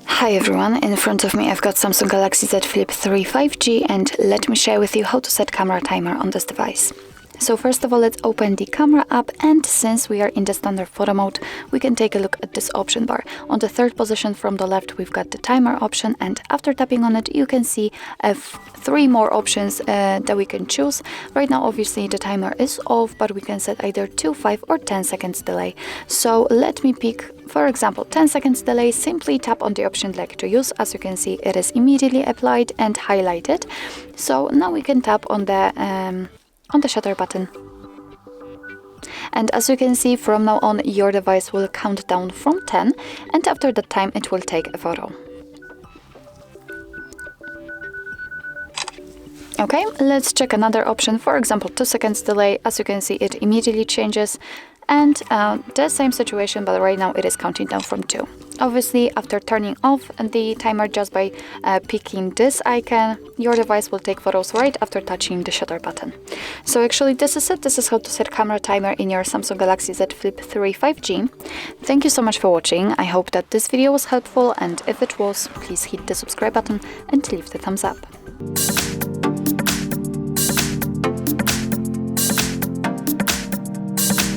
Hi everyone, in front of me I've got Samsung Galaxy Z Flip3 5G, and let me share with you how to set camera timer on this device. So first of all, let's open the camera app, and since we are in the standard photo mode, we can take a look at this option bar. On the third position from the left, we've got the timer option, and after tapping on it, you can see three more options that we can choose. Right now, obviously, the timer is off, but we can set either 2, 5 or 10 seconds delay. So let me pick, for example, 10 seconds delay. Simply tap on the option I'd like to use. As you can see, it is immediately applied and highlighted. So now we can tap on the shutter button. And as you can see, from now on, your device will count down from 10, and after that time, it will take a photo. Okay, let's check another option, for example, 2 seconds delay. As you can see, it immediately changes, and the same situation, but right now it is counting down from 2. Obviously, after turning off the timer just by picking this icon, your device will take photos right after touching the shutter button. So actually, this is it. This is how to set camera timer in your Samsung Galaxy Z Flip3 5G. Thank you so much for watching. I hope that this video was helpful, and if it was, please hit the subscribe button and leave the thumbs up.